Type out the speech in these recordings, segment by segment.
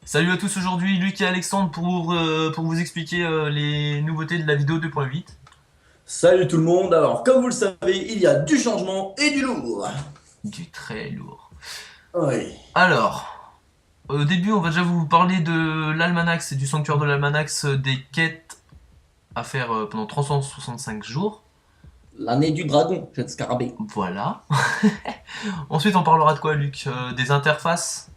Salut à tous, aujourd'hui Luc et Alexandre pour vous expliquer les nouveautés de la vidéo 2.8. Salut tout le monde, alors comme vous le savez, il y a du changement et du lourd. Du très lourd. Oui. Alors, au début on va déjà vous parler de l'Almanax et du sanctuaire de l'Almanax, des quêtes à faire pendant 365 jours. L'année du dragon, jet scarabée. Voilà. Ensuite on parlera de quoi Luc? Des interfaces.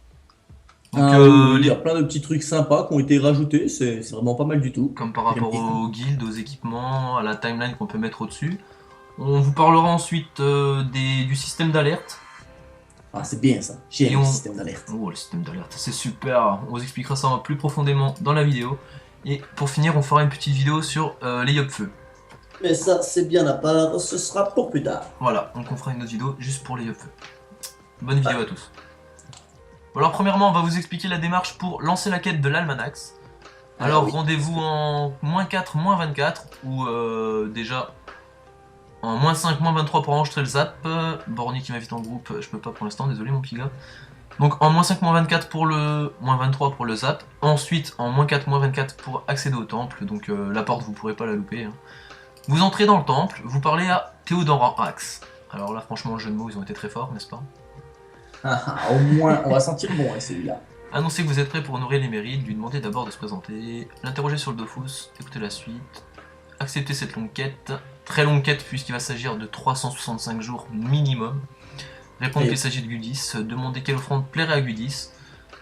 Donc Ah oui, oui, oui, il y a plein de petits trucs sympas qui ont été rajoutés, c'est vraiment pas mal du tout. comme par J'aime rapport bien. aux guildes, aux équipements, à la timeline qu'on peut mettre au-dessus. On vous parlera ensuite du système d'alerte. Ah, c'est bien ça, Et j'aime le on... système d'alerte. Oh, le système d'alerte, c'est super. On vous expliquera ça plus profondément dans la vidéo. Et pour finir, on fera une petite vidéo sur les Yopfeu. Mais ça, c'est bien à part, ce sera pour plus tard. Voilà, donc on fera une autre vidéo juste pour les Yopfeu. Bonne Ouais. vidéo à tous. Bon, alors premièrement, on va vous expliquer la démarche pour lancer la quête de l'Almanax. Alors Oui. rendez-vous en -4, -24, ou déjà en -5, -23 pour enregistrer le zap. Borny qui m'invite en groupe, je peux pas pour l'instant, désolé mon piga. Donc en -5, -24 pour le -23 pour le zap. Ensuite en -4, -24 pour accéder au temple. Donc la porte vous pourrez pas la louper. Hein. Vous entrez dans le temple, vous parlez à Théodoran Axe. Alors là franchement le jeu de mots ils ont été très forts, n'est-ce pas? Ah, ah, au moins, on va sentir bon avec celui-là. Annoncez que vous êtes prêt pour honorer les mérites, lui demandez d'abord de se présenter, l'interroger sur le Dofus, écoutez la suite, accepter cette longue quête, très longue quête puisqu'il va s'agir de 365 jours minimum, répondre qu'il Et s'agit de Gudis, demander quelle offrande plairait à Gudis,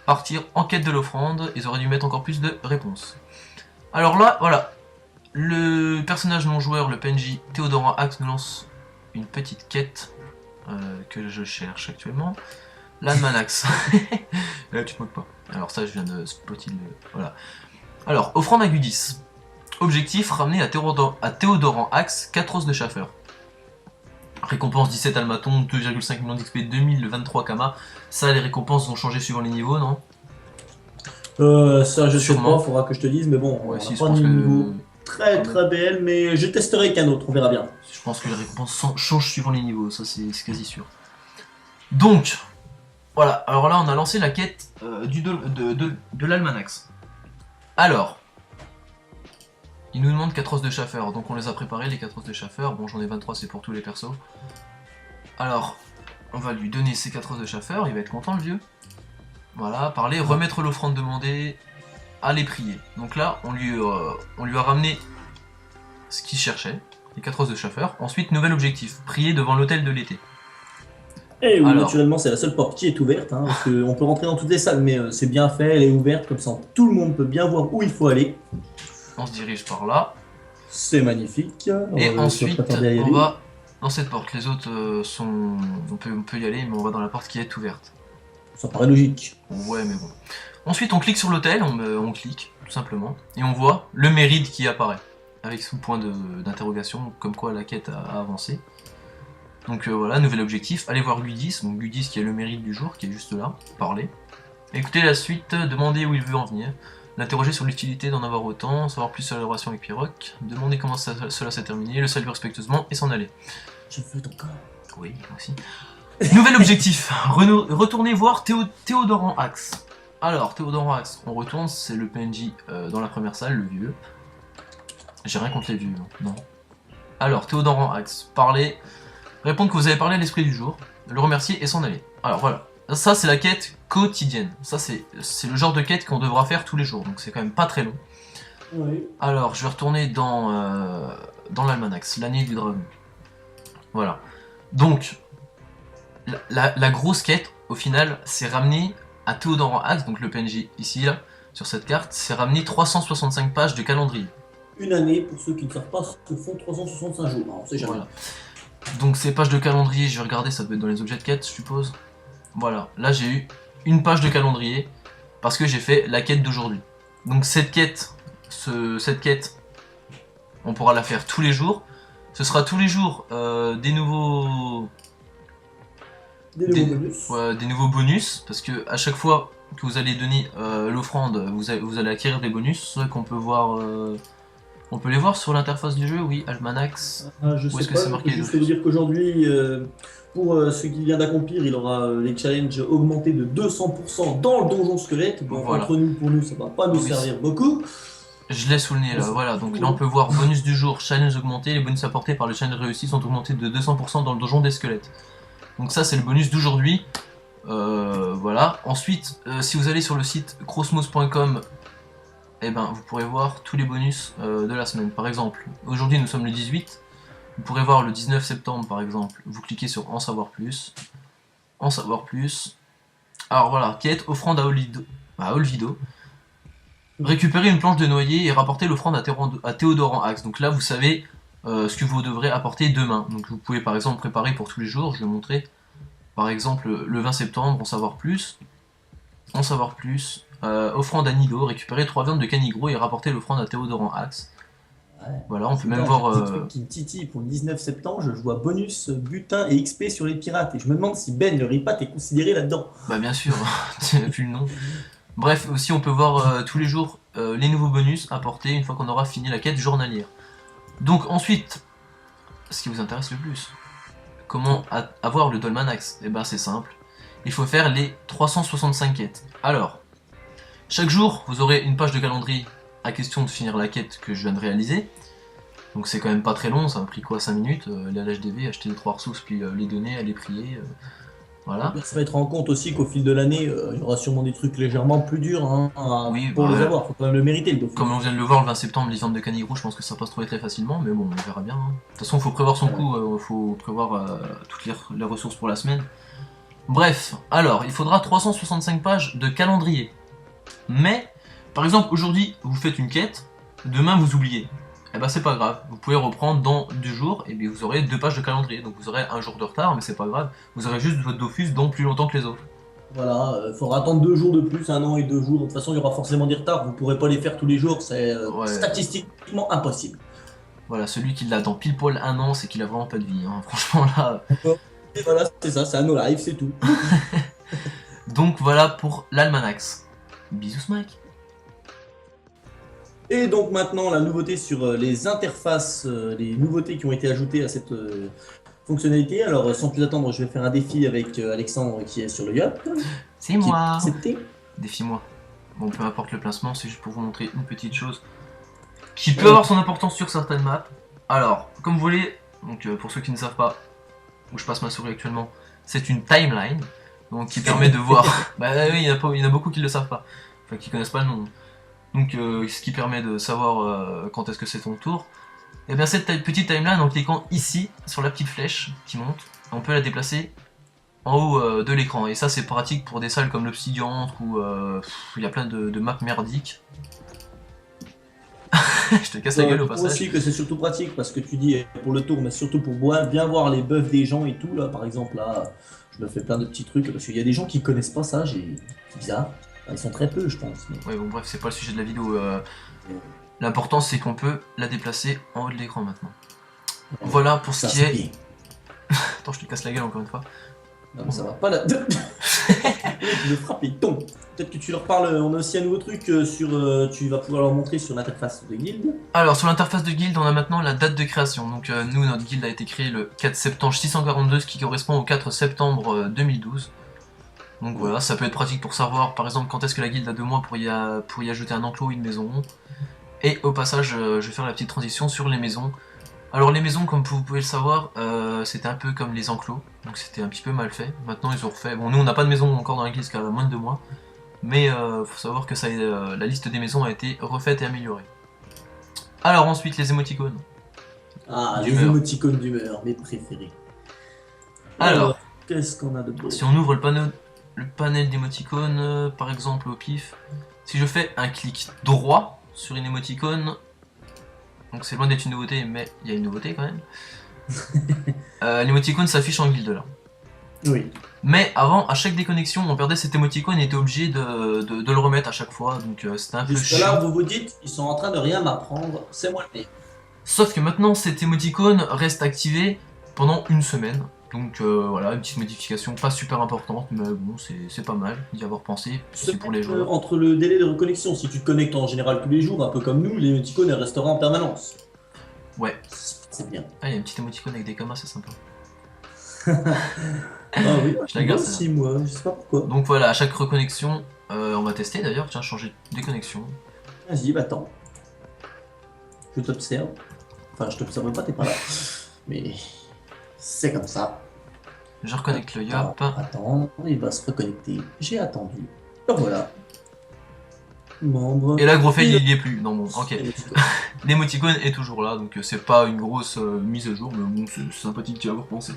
partir en quête de l'offrande, ils auraient dû mettre encore plus de réponses. Alors là, voilà, le personnage non joueur, le PNJ Théodoran Axe, nous lance une petite quête que je cherche actuellement. L'Almanax. Là, tu te moques pas. Alors ça, je viens de spotter le... Voilà. Alors, offrande à Gudis. Objectif, ramener à Théodoran Axe 4 os de chaffeur. Récompense 17 almatons, 2,5 millions d'XP, 2023 Kama. Ça, les récompenses vont changer suivant les niveaux, non? ça, je sais pas, Sûrement. faudra que je te dise, mais bon, Ouais, on n'a si, je pas pense de que... niveau très très BL, mais je testerai qu'un autre, on verra bien. Je pense que les récompenses changent suivant les niveaux, ça c'est quasi sûr. Donc, voilà, alors là on a lancé la quête de l'Almanax. Alors, il nous demande 4 os de chaffeur, donc on les a préparés les 4 os de chaffeur. Bon, j'en ai 23, c'est pour tous les persos. Alors, on va lui donner ces 4 os de chaffeur, il va être content le vieux. Voilà, parler, remettre l'offrande demandée, aller prier. Donc là, on lui a ramené ce qu'il cherchait, les 4 os de chaffeur. Ensuite, nouvel objectif, prier devant l'hôtel de l'été. Et oui, Alors, naturellement, c'est la seule porte qui est ouverte, hein, parce qu'on peut rentrer dans toutes les salles, mais c'est bien fait, elle est ouverte, comme ça tout le monde peut bien voir où il faut aller. on se dirige par là. C'est magnifique. Et Je suis ensuite, attendre à y on aller. va dans cette porte. Les autres sont... on peut y aller, mais on va dans la porte qui est ouverte. Ça paraît logique. Ouais, mais bon. Ensuite, on clique sur l'hôtel, on clique, tout simplement, et on voit le mérite qui apparaît, avec son point d'interrogation, comme quoi la quête a avancé. Donc voilà, nouvel objectif, allez voir Gudis, donc Gudis qui est le mérite du jour, qui est juste là, parler. Écoutez la suite, demandez où il veut en venir, l'interroger sur l'utilité d'en avoir autant, savoir plus sur la relation avec Piroc, demander comment cela s'est terminé, le saluer respectueusement et s'en aller. Je veux ton corps. Oui, moi aussi. Nouvel objectif, retourner voir Théodoran Axe. Alors, Théodoran Axe, on retourne, c'est le PNJ dans la première salle, le vieux. J'ai rien contre les vieux, non. Alors, Théodoran Axe, parler, répondre que vous avez parlé à l'esprit du jour, le remercier et s'en aller. Alors voilà, ça c'est la quête quotidienne. Ça c'est le genre de quête qu'on devra faire tous les jours, donc c'est quand même pas très long. Oui. Alors, je vais retourner dans l'Almanax, l'année du dragon. Voilà. Donc, la grosse quête, au final, c'est ramener à Théodoran Axe, donc le PNJ ici, là, sur cette carte, c'est ramener 365 pages de calendrier. Une année, pour ceux qui ne savent pas, se font 365 jours, hein, on sait jamais. Voilà. Donc ces pages de calendrier, je vais regarder, ça doit être dans les objets de quête, je suppose. Voilà, là j'ai eu une page de calendrier, parce que j'ai fait la quête d'aujourd'hui. Donc cette quête, on pourra la faire tous les jours. Ce sera tous les jours des nouveaux... des nouveaux bonus, parce que à chaque fois que vous allez donner l'offrande, vous allez acquérir des bonus, qu'on peut voir On peut les voir sur l'interface du jeu, oui, Almanax. Je Où sais est-ce que pas, c'est je marqué peux les juste vous deux? dire qu'aujourd'hui, pour ce qu'il vient d'accomplir, il aura les challenges augmentés de 200% dans le donjon squelette. Bon, Voilà. entre nous, pour nous, ça va pas nous Oui, servir beaucoup. je l'ai sous le nez On là, s'en voilà. Donc fout, là on hein. peut voir bonus du jour, challenge augmenté. Les bonus apportés par le challenge réussi sont augmentés de 200% dans le donjon des squelettes. Donc ça c'est le bonus d'aujourd'hui. Voilà. Ensuite, si vous allez sur le site crossmos.com, eh ben, vous pourrez voir tous les bonus de la semaine. Par exemple, aujourd'hui nous sommes le 18. Vous pourrez voir le 19 septembre par exemple. Vous cliquez sur En savoir plus. En savoir plus. Alors voilà, quête offrande à Olvido. Récupérer une planche de noyer et rapporter l'offrande à Théodoran Axe. Donc là vous savez ce que vous devrez apporter demain. Donc vous pouvez par exemple préparer pour tous les jours, je vais vous montrer. Par exemple le 20 septembre, en savoir plus. En savoir plus. Offrande à Nido, récupérer 3 viandes de canigro et rapporter l'offrande à Théodoran Axe. Ouais. Voilà, on peut même Putain, voir. j'ai un petit truc qui me titille pour le 19 septembre, je vois bonus, butin et XP sur les pirates. Et je me demande si Ben le ripat est considéré là-dedans. Bah bien sûr, vu le nom. Bref, aussi on peut voir tous les jours les nouveaux bonus apportés une fois qu'on aura fini la quête journalière. Donc ensuite, ce qui vous intéresse le plus, comment avoir le Dolmanax? Eh ben c'est simple, il faut faire les 365 quêtes. Alors, chaque jour vous aurez une page de calendrier à question de finir la quête que je viens de réaliser. Donc c'est quand même pas très long, ça m'a pris quoi 5 minutes, aller à l'HDV, acheter les 3 ressources, puis les donner, aller prier, voilà. Il faut se mettre en compte aussi qu'au fil de l'année, il y aura sûrement des trucs légèrement plus durs hein, Oui, pour les bah, avoir. Faut quand même le mériter, le Dofus. comme on vient de le voir le 20 septembre, les viandes de canigro, je pense que ça passe trouver très facilement, mais bon, on verra bien. Hein. De toute façon, il faut prévoir son coup, faut prévoir toutes les ressources pour la semaine. Bref, alors, il faudra 365 pages de calendrier. Mais, par exemple, aujourd'hui, vous faites une quête, demain vous oubliez. Eh ben c'est pas grave, vous pouvez reprendre dans 2 jours, et bien vous aurez 2 pages de calendrier. Donc vous aurez un jour de retard, mais c'est pas grave, vous aurez juste votre Dofus dans plus longtemps que les autres. Voilà, faudra attendre 2 jours de plus, 1 an et 2 jours. De toute façon, il y aura forcément des retards. Vous pourrez pas les faire tous les jours, c'est Ouais. statistiquement impossible. Voilà, celui qui l'a dans pile poil 1 an, c'est qu'il a vraiment pas de vie. Hein. Franchement là. Et voilà, c'est ça, c'est un no life, c'est tout. Donc voilà pour l'Almanax. Bisous Mike. Et donc maintenant, la nouveauté sur les interfaces, les nouveautés qui ont été ajoutées à cette fonctionnalité. Alors, sans plus attendre, je vais faire un défi avec Alexandre qui est sur le yacht. C'est Qui est moi. accepté. Défie-moi. Bon, peu importe le placement, c'est juste pour vous montrer une petite chose qui peut avoir son importance sur certaines maps. Alors, comme vous voulez, donc pour ceux qui ne savent pas où je passe ma souris actuellement, c'est une timeline, donc qui permet de voir. Bah oui, il y en a beaucoup qui ne le savent pas, enfin qui connaissent pas le nom. Donc, ce qui permet de savoir quand est-ce que c'est ton tour. Et bien cette petite timeline, en cliquant ici sur la petite flèche qui monte, on peut la déplacer en haut de l'écran. Et ça c'est pratique pour des salles comme l'Obsidian où il y a plein de maps merdiques. Je te casse la gueule au Je trouve passage. aussi que c'est surtout pratique parce que tu dis pour le tour, mais surtout pour bien voir les buffs des gens et tout. Là, par exemple, là, je me fais plein de petits trucs parce qu'il y a des gens qui connaissent pas ça. C'est bizarre. Enfin, ils sont très peu, je pense. Mais... Ouais, bon, bref, c'est pas le sujet de la vidéo. L'important c'est qu'on peut la déplacer en haut de l'écran maintenant. Voilà pour ce ça, qui c'est est. bien. Attends, je te casse la gueule encore une fois. Non, mais ça va pas là. Je le frappe et il tombe. Peut-être que tu leur parles. On a aussi un nouveau truc sur. Tu vas pouvoir leur montrer sur l'interface de guild. Alors sur l'interface de guild on a maintenant la date de création. Donc nous notre guild a été créée le 4 septembre 642, ce qui correspond au 4 septembre 2012. Donc voilà, ça peut être pratique pour savoir par exemple quand est-ce que la guilde a 2 mois pour y ajouter un enclos ou une maison. Et au passage je vais faire la petite transition sur les maisons. Alors les maisons comme vous pouvez le savoir c'était un peu comme les enclos, donc c'était un petit peu mal fait. Maintenant ils ont refait, bon nous on n'a pas de maison encore dans la guilde car elle a moins de 2 mois. Mais faut savoir que ça, la liste des maisons a été refaite et améliorée. Alors ensuite les émoticônes. Ah, les D'humeur. émoticônes d'humeur, mes préférés. Alors, qu'est-ce qu'on a de beau? si on ouvre le panel d'émoticônes, par exemple au pif, si je fais un clic droit sur une émoticône, donc c'est loin d'être une nouveauté, mais il y a une nouveauté quand même. L'émoticône s'affiche en guilde là. Oui. Mais avant, à chaque déconnexion, on perdait cet émoticône et était obligé de le remettre à chaque fois, donc c'était un peu Jusque là, chiant. vous vous dites, ils sont en train de rien m'apprendre, c'est moi le pire. Sauf que maintenant, cet émoticône reste activé pendant une semaine. Donc voilà, une petite modification pas super importante, mais bon, c'est pas mal d'y avoir pensé, c'est pour les joueurs. Entre le délai de reconnexion, si tu te connectes en général tous les jours, un peu comme nous, l'émoticône elle restera en permanence. Ouais. C'est bien. Ah, il y a une petite émoticône avec des kamas, c'est sympa. Ah oui, Je la garde, aussi moi, je sais pas pourquoi. Donc voilà, à chaque reconnexion, on va tester d'ailleurs, tiens, changer des connexions. Vas-y, bah attends. Je t'observe. Enfin, je t'observe pas, t'es pas là. Mais c'est comme ça. Je reconnecte le Yop. Attends, il va se reconnecter. J'ai attendu. Et voilà. Membre. Et là, gros fail, il y est plus. Non, bon, ok. Émoticône. L'émoticône est toujours là, donc c'est pas une grosse mise à jour, mais bon, c'est sympathique d'y avoir pensé.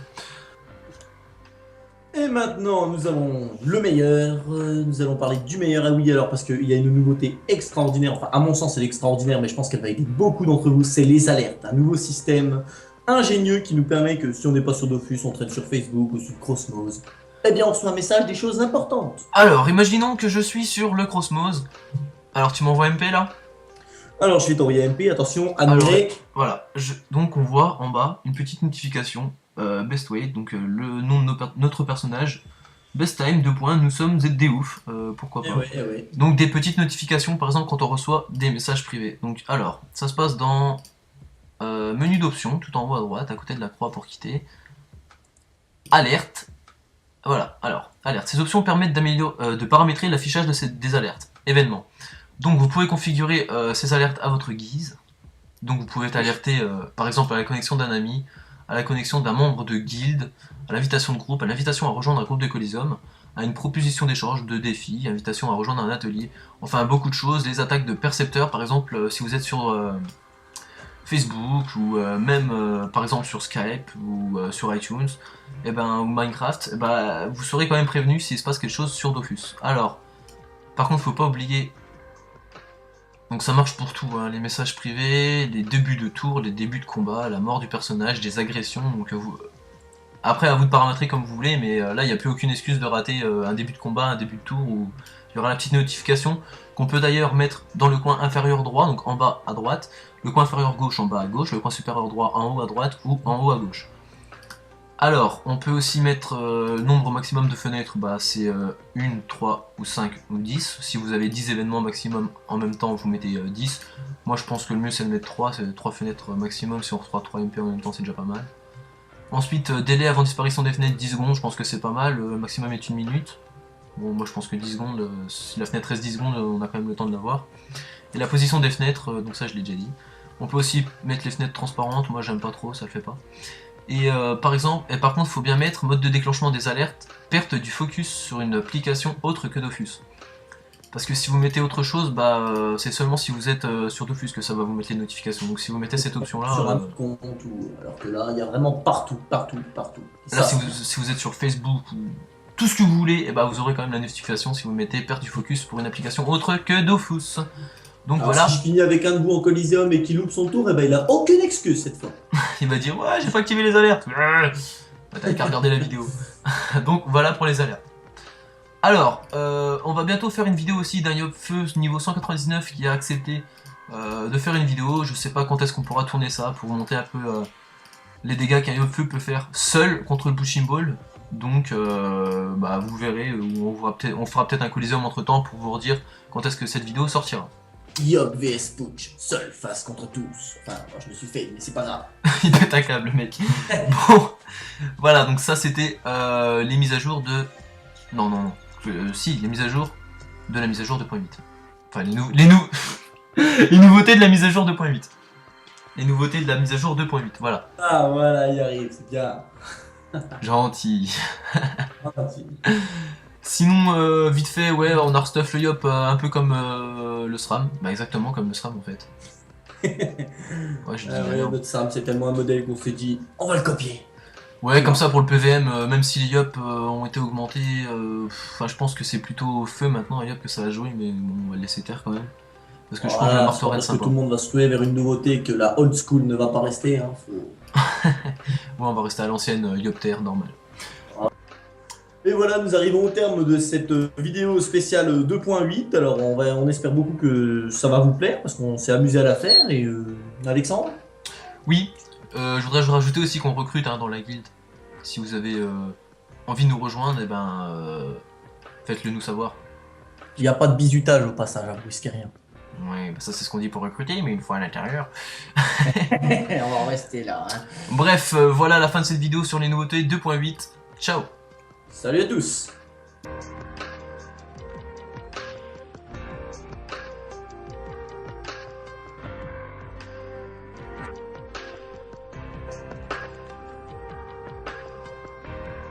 Et maintenant, nous avons le meilleur. Nous allons parler du meilleur. Ah oui, alors, parce qu'il y a une nouveauté extraordinaire. Enfin, à mon sens, elle est extraordinaire, mais je pense qu'elle va aider beaucoup d'entre vous. C'est les alertes. Un nouveau système ingénieux qui nous permet que si on n'est pas sur Dofus, on traîne sur Facebook ou sur Crossmoz, eh bien, on reçoit un message des choses importantes. Alors, imaginons que je suis sur le Crossmoz. Alors, tu m'envoies MP là? Alors, je vais t'envoyer MP. Attention, admirer. Voilà, donc on voit en bas une petite notification. Best Weight, donc le nom de notre personnage. Best Time, 2 points, nous sommes des ouf, pourquoi pas. Ouais. Donc des petites notifications, par exemple, quand on reçoit des messages privés. Donc alors, ça se passe dans menu d'options, tout en haut à droite, à côté de la croix pour quitter. Alerte. Voilà, alors, alerte. Ces options permettent de paramétrer l'affichage des alertes. Événements. Donc vous pouvez configurer ces alertes à votre guise. Donc vous pouvez être alerté, par exemple, à la connexion d'un ami, à la connexion d'un membre de guilde, à l'invitation de groupe, à l'invitation à rejoindre un groupe de Coliseum, à une proposition d'échange, de défi, invitation à rejoindre un atelier, enfin beaucoup de choses, les attaques de percepteurs, par exemple, si vous êtes sur Facebook, ou même par exemple sur Skype, ou sur iTunes, et ben, ou Minecraft, vous serez quand même prévenu s'il se passe quelque chose sur Dofus. Alors, par contre, faut pas oublier. Donc ça marche pour tout, hein, les messages privés, les débuts de tour, les débuts de combat, la mort du personnage, des agressions, donc après à vous de paramétrer comme vous voulez, mais là il n'y a plus aucune excuse de rater un début de combat, un début de tour, où il y aura la petite notification, qu'on peut d'ailleurs mettre dans le coin inférieur droit, donc en bas à droite, le coin inférieur gauche en bas à gauche, le coin supérieur droit en haut à droite ou en haut à gauche. Alors, on peut aussi mettre nombre maximum de fenêtres, c'est 1, 3 ou 5 ou 10. Si vous avez 10 événements maximum en même temps, vous mettez 10. Moi je pense que le mieux c'est de mettre 3, c'est 3 fenêtres maximum, si on reçoit 3 MP en même temps c'est déjà pas mal. Ensuite, délai avant disparition des fenêtres, 10 secondes, je pense que c'est pas mal, le maximum est 1 minute. Bon, moi je pense que 10 secondes, si la fenêtre reste 10 secondes, on a quand même le temps de l'avoir. Et la position des fenêtres, donc ça je l'ai déjà dit. On peut aussi mettre les fenêtres transparentes, moi j'aime pas trop, ça le fait pas. Et par contre, il faut bien mettre mode de déclenchement des alertes, perte du focus sur une application autre que Dofus. Parce que si vous mettez autre chose, c'est seulement si vous êtes sur Dofus que ça va vous mettre les notifications. Donc si vous mettez cette option-là... Sur un compte, alors que là, il y a vraiment partout. Là, si vous êtes sur Facebook ou tout ce que vous voulez, vous aurez quand même la notification si vous mettez perte du focus pour une application autre que Dofus. Donc alors, voilà. Si je finis avec un de vous en Coliseum et qu'il loupe son tour, il a aucune excuse cette fois. Il va dire ouais, j'ai pas activé les alertes. T'as qu'à regarder la vidéo. Donc voilà pour les alertes. Alors, on va bientôt faire une vidéo aussi d'un Yopfeu niveau 199 qui a accepté de faire une vidéo. Je sais pas quand est-ce qu'on pourra tourner ça pour vous montrer un peu les dégâts qu'un Yopfeu peut faire seul contre le Pushing Ball. Donc vous verrez, on fera peut-être un Coliseum entre temps pour vous redire quand est-ce que cette vidéo sortira. Yob vs Pooch, seul face contre tous. Enfin, moi je me suis fait, mais c'est pas grave. Il pète un câble, mec. Bon, voilà, donc ça c'était les mises à jour de... Non. Si, les mises à jour de la mise à jour 2.8. Enfin, les nouveautés de la mise à jour 2.8. Les nouveautés de la mise à jour 2.8, voilà. Ah voilà, il arrive, c'est bien. Gentil. Sinon, vite fait, ouais, on a restuff le Yop un peu comme le SRAM. Exactement comme le SRAM en fait. Ouais, je dis notre SRAM, c'est tellement un modèle qu'on s'est dit, on va le copier. Ouais, comme ça pour le PVM, même si les Yop ont été augmentés, je pense que c'est plutôt feu maintenant à Yop que ça va jouer, mais bon, on va le laisser taire quand même. Parce que je pense que le marteau reste sympa. Parce que tout le monde va se ruer vers une nouveauté, que la old school ne va pas rester. Hein, ouais, on va rester à l'ancienne Yop terre normale. Et voilà, nous arrivons au terme de cette vidéo spéciale 2.8. Alors on espère beaucoup que ça va vous plaire, parce qu'on s'est amusé à la faire. Et Alexandre ? Oui, je voudrais rajouter aussi qu'on recrute dans la guilde. Si vous avez envie de nous rejoindre, et ben, faites-le nous savoir. Il n'y a pas de bizutage au passage, vous risquez rien. Ouais, bah ça c'est ce qu'on dit pour recruter, mais une fois à l'intérieur. On va en rester là. Hein. Bref, voilà la fin de cette vidéo sur les nouveautés 2.8. Ciao. Salut à tous!